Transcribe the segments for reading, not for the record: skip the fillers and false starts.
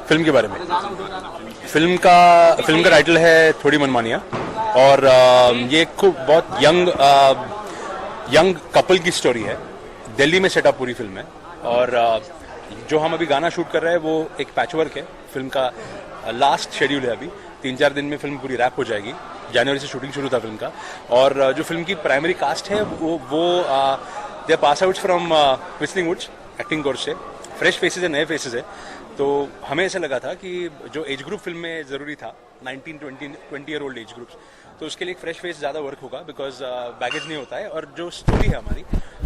Film के बारे में। फिल्म का टाइटल है थोड़ी मनमानियाँ, और ये खूब बहुत यंग कपल की स्टोरी है। दिल्ली में सेटअप पूरी फिल्म है, और जो हम अभी गाना शूट कर रहे हैं वो एक पैचवर्क है। फिल्म का लास्ट शेड्यूल है, अभी 3-4 दिन में फिल्म पूरी रैप हो जाएगी। जनवरी से शूटिंग शुरू था फिल्म का, और जो फिल्म की प्राइमरी कास्ट है वो they pass out from whistling woods acting course से। फ्रेश फेसेस है, नए फेसेस है। तो हमें ऐसा लगा था कि जो एज ग्रुप फिल्म में ज़रूरी था, 19-20 ईयर ओल्ड एज ग्रुप्स, तो उसके लिए एक फ्रेश फेस ज़्यादा वर्क होगा, बिकॉज बैगेज नहीं होता है। और जो स्टोरी है हमारी,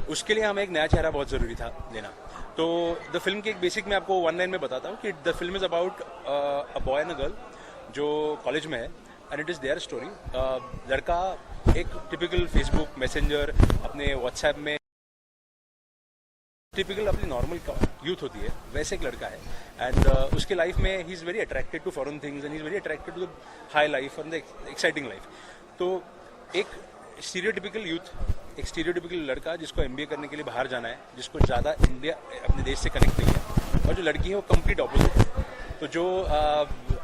उसके लिए हमें एक नया चेहरा बहुत ज़रूरी था लेना। तो द फिल्म की एक बेसिक मैं आपको वन लाइन में बताता हूँ कि the film is about a boy and a girl जो कॉलेज में है, and it is their story. लड़का एक टिपिकल फेसबुक मैसेंजर, अपने व्हाट्सएप में टिपिकल अपनी नॉर्मल यूथ होती है, वैसे एक लड़का है। एंड उसके लाइफ में he is very attracted to foreign things, and he is very attracted to the high life and the exciting life. तो एक स्टीरियोटिपिकल यूथ, एक स्टीरियोटिपिकल लड़का जिसको एमबीए करने के लिए बाहर जाना है, जिसको ज़्यादा इंडिया अपने देश से कनेक्ट नहीं है, और जो लड़की है वो कंप्लीट ऑपोजिट है। तो जो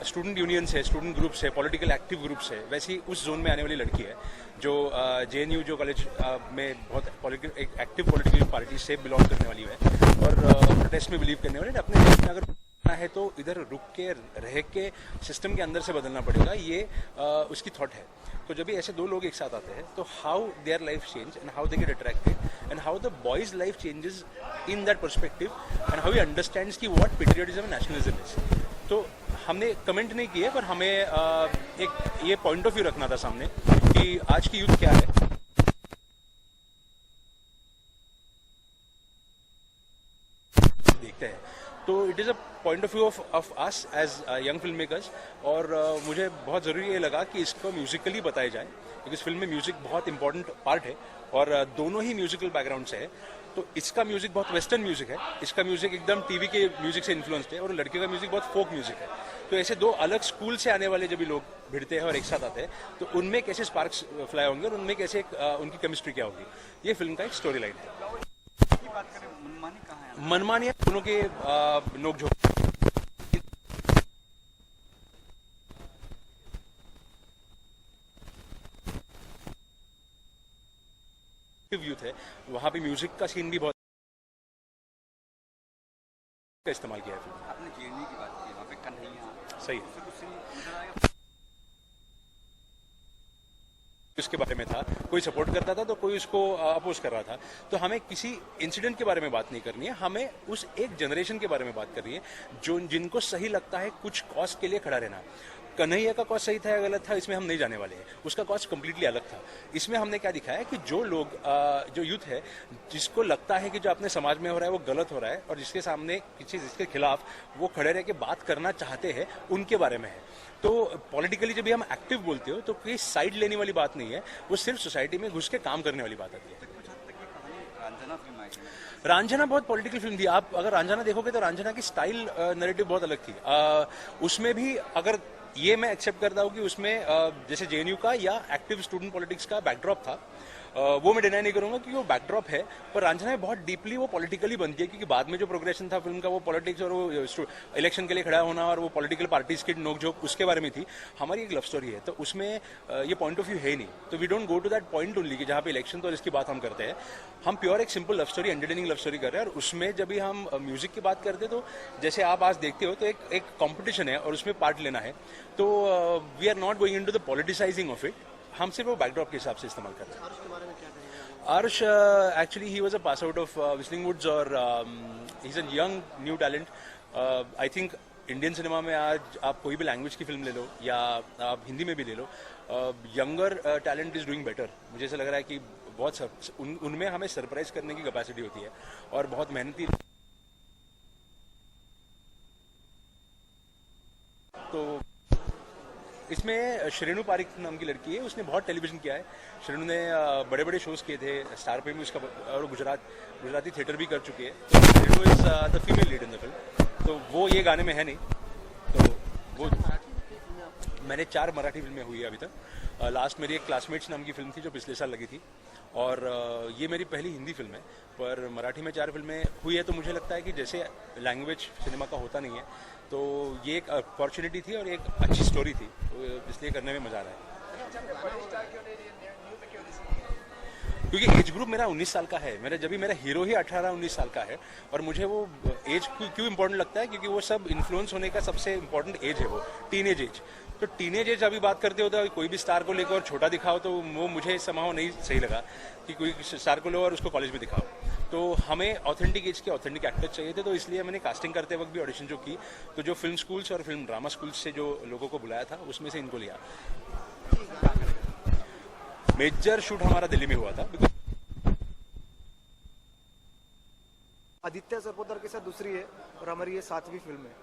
स्टूडेंट यूनियंस है, स्टूडेंट ग्रुप्स है, पॉलिटिकल एक्टिव ग्रुप्स है, वैसी उस जोन में आने वाली लड़की है जो जेएनयू जो कॉलेज में बहुत एक एक्टिव पॉलिटिकल पार्टी से बिलोंग करने वाली है, और प्रोटेस्ट में बिलीव करने वाली। अपने देश में अगर करना है तो इधर रुक के रह के सिस्टम के अंदर से बदलना पड़ेगा, ये उसकी थॉट है। तो जब भी ऐसे दो लोग एक साथ आते हैं तो how their life change and how they get attracted and how the boys life changes in that perspective and how he understands की what patriotism and nationalism is. तो हमने कमेंट नहीं किए, पर हमें एक ये पॉइंट ऑफ व्यू रखना था सामने कि आज की यूथ क्या है। देखते हैं तो it is a point of view of us as young film makers. और मुझे बहुत ज़रूरी ये लगा कि इसको म्यूजिकली बताया जाए, क्योंकि इस फिल्म में म्यूजिक बहुत इंपॉर्टेंट पार्ट है, और दोनों ही म्यूजिकल बैकग्राउंड से है। तो इसका म्यूजिक बहुत वेस्टर्न म्यूजिक है, इसका म्यूजिक एकदम टीवी के म्यूजिक से इन्फ्लुएंस्ड है, और लड़के का म्यूजिक बहुत फोक म्यूजिक है। तो ऐसे दो अलग स्कूल से आने वाले जब भी लोग भिड़ते हैं और एक साथ आते हैं, तो उनमें कैसे स्पार्क्स फ्लाई होंगे और उनमें कैसे उनकी केमिस्ट्री क्या होगी, ये फिल्म का एक स्टोरी लाइन है। मनमानी दोनों के नोकझोंक यूथ है, वहां पे म्यूजिक का सीन भी बहुत का इस्तेमाल किया है। आपने जेएनयू की बात की, वहाँ पे कन्हैया सही है, उसके बारे में था, कोई सपोर्ट करता था तो कोई उसको अपोज कर रहा था। तो हमें किसी इंसिडेंट के बारे में बात नहीं करनी है, हमें उस एक जनरेशन के बारे में बात करनी है जो जिनको सही लगता है कुछ कॉज के लिए खड़ा रहना। कन्हैया का कॉज सही था या गलत था, इसमें हम नहीं जाने वाले हैं, उसका कॉज कंप्लीटली अलग था। इसमें हमने क्या दिखाया कि जो लोग जो यूथ है जिसको लगता है कि जो अपने समाज में हो रहा है वो गलत हो रहा है, और जिसके सामने किसी जिसके खिलाफ वो खड़े रह के बात करना चाहते हैं, उनके बारे में है। तो पॉलिटिकली जब भी हम एक्टिव बोलते हो तो कोई साइड लेने वाली बात नहीं है, वो सिर्फ सोसाइटी में घुस के काम करने वाली बात आती है। रांझना बहुत पॉलिटिकल फिल्म थी। आप अगर रांझना देखोगे तो रांझना की स्टाइल नैरेटिव बहुत अलग थी। उसमें भी अगर ये मैं एक्सेप्ट करता हूँ कि उसमें जैसे जेएनयू का या एक्टिव स्टूडेंट पॉलिटिक्स का बैकड्रॉप था, वो मैं डिनाई नहीं करूंगा कि वो बैकड्रॉप है, पर रांझना में बहुत डीपली वो पॉलिटिकली बनती है, क्योंकि बाद में जो प्रोग्रेशन था फिल्म का वो पॉलिटिक्स और वो इलेक्शन के लिए खड़ा होना और वो पॉलिटिकल पार्टीज की नोकझोंक उसके बारे में थी। हमारी एक लव स्टोरी है, तो उसमें ये पॉइंट ऑफ व्यू है नहीं, तो we don't go to that point only कि जहाँ पे इलेक्शन तो इसकी बात हम करते हैं। हम प्योर एक simple love story, entertaining love story कर रहे हैं। और उसमें जब भी हम म्यूजिक की बात करते हैं तो जैसे आप आज देखते हो तो एक कॉम्पिटिशन है और उसमें पार्ट लेना है, तो we are not going in to the politicising of it, हम सिर्फ वो बैकड्रॉप के हिसाब से इस्तेमाल करते हैं। Arsh, actually he was a pass out of Whistling Woods, और he's a young new talent. I think Indian cinema में आज आप कोई भी लैंग्वेज की फिल्म ले लो या आप हिंदी में भी ले लो, younger talent is doing better. मुझे ऐसा लग रहा है कि बहुत उनमें हमें सरप्राइज करने की कैपेसिटी होती है, और बहुत मेहनती। तो इसमें श्रेणु पारिक नाम की लड़की है, उसने बहुत टेलीविजन किया है। श्रेणु ने बड़े बड़े शोज किए थे, स्टार पे भी उसका, और गुजराती थिएटर भी कर चुकी है। तो Shrenu is the female lead in the film, तो वो ये गाने में है नहीं। तो वो मैंने 4 मराठी फिल्में हुई है अभी तक। लास्ट मेरी एक क्लासमेट्स नाम की फिल्म थी जो पिछले साल लगी थी, और ये मेरी पहली हिंदी फिल्म है। पर मराठी में 4 फिल्में हुई है, तो मुझे लगता है कि जैसे लैंग्वेज सिनेमा का होता नहीं है, तो ये एक अपॉर्चुनिटी थी और एक अच्छी स्टोरी थी, तो इसलिए करने में मज़ा आ रहा है। क्योंकि एज ग्रुप मेरा 19 साल का है, मेरा हीरो ही 18-19 साल का है, और मुझे वो एज क्यों इम्पोर्टेंट लगता है, क्योंकि वो सब इन्फ्लुएंस होने का सबसे इम्पोर्टेंट एज है, वो टीनेज एज। तो टीनेज एज अभी बात करते हो तो कोई भी स्टार को लेकर और छोटा दिखाओ तो वो मुझे समाव नहीं सही लगा कि कोई स्टार को लो और उसको कॉलेज में दिखाओ। तो हमें ऑथेंटिक एज के ऑथेंटिक एक्टर चाहिए थे, तो इसलिए मैंने कास्टिंग करते वक्त भी ऑडिशन जो की, तो जो फिल्म स्कूल्स और फिल्म ड्रामा स्कूल्स से जो लोगों को बुलाया था उसमें से इनको लिया। मेजर शूट हमारा दिल्ली में हुआ था। आदित्य सरपोतदार के साथ दूसरी है और हमारी ये 7वीं फिल्म है।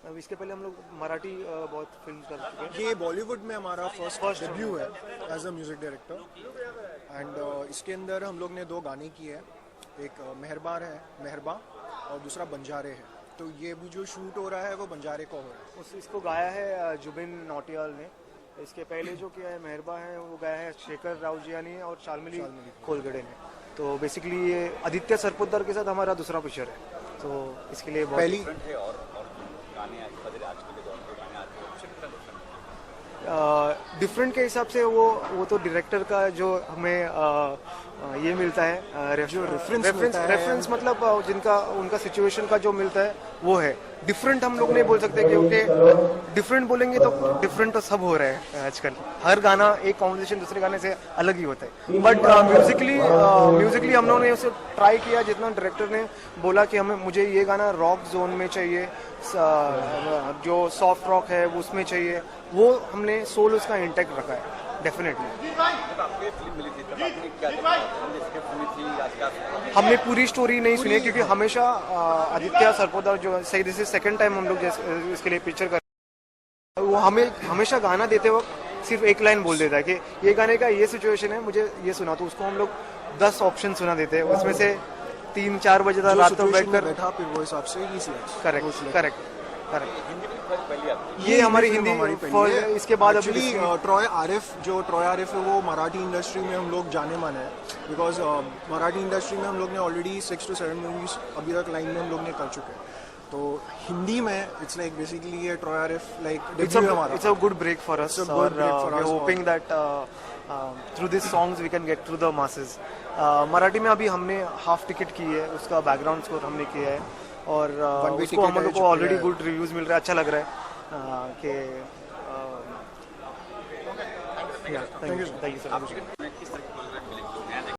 अब इसके पहले हम लोग मराठी बहुत फिल्म कर चुके हैं। ये बॉलीवुड में हमारा फर्स्ट डेब्यू है as a music director, and इसके अंदर हम लोग ने 2 गाने किए हैं, एक मेहरबा और दूसरा बंजारे है। तो ये भी जो शूट हो रहा है वो बंजारे को हो रहा है। इसको गाया है जुबिन नौटियाल ने। इसके पहले जो किया है मेहरबा है वो गाया है शेखर रावजिया ने और शालमिली खोलगड़े ने। तो बेसिकली ये आदित्य सरपोतदार के साथ हमारा दूसरा पिक्चर है, तो इसके लिए बहुत पहली और गाने आज के दौर में गाने आते हैं डिफरेंट के हिसाब से वो तो डायरेक्टर का जो हमें ये मिलता है रेफरेंस मतलब जिनका उनका सिचुएशन का जो मिलता है वो है डिफरेंट। हम लोग नहीं बोल सकते क्योंकि डिफरेंट बोलेंगे तो डिफरेंट तो सब हो रहे हैं आजकल। हर गाना एक कॉम्पोजिशन दूसरे गाने से अलग ही होता है, बट म्यूजिकली हम लोगों ने उसे ट्राई किया जितना डायरेक्टर ने बोला कि मुझे ये गाना रॉक जोन में चाहिए, जो सॉफ्ट रॉक है वो उसमें चाहिए, वो हमने सोल उसका इंटैक्ट रखा है डेफिनेटली। आपको फिल्म मिली थी तब आपने क्या स्क्रिप्ट सुनी थी आज का? हमने पूरी स्टोरी नहीं सुनी क्योंकि हमेशा आदित्य सरपोतदार जो सही दिस इज सेकंड टाइम हम लोग इसके लिए पिक्चर कर, वो हमें हमेशा गाना देते वक्त सिर्फ एक लाइन बोल देता है कि ये गाने का ये सिचुएशन है, मुझे ये सुना। तो उसको हम लोग 10 ऑप्शन सुना देते हैं, उसमें से 3-4 बजे तक रात को बैठा फिर वो हिसाब से ही करेक्ट। हिंदी में पहली आपकी ये हमारी हिंदी इसके बाद अभी एक्चुअली ट्रॉय आरिफ है वो मराठी इंडस्ट्री में हम लोग जाने माने हैं, बिकॉज मराठी इंडस्ट्री में हम लोग ने ऑलरेडी 6 to 7 मूवीज अभी तक लाइन में हम लोग ने कर चुके हैं। तो हिंदी में इट्स लाइक बेसिकली ये Troy Arif like it's a good break for us और we are hoping that through this songs we can get through the masses. Marathi में अभी हमने हाफ टिकट की है, उसका बैकग्राउंड स्कोर हमने किया है और उसको हम लोग को ऑलरेडी गुड रिव्यूज मिल रहा है, अच्छा लग रहा है कि थैंक यू सर।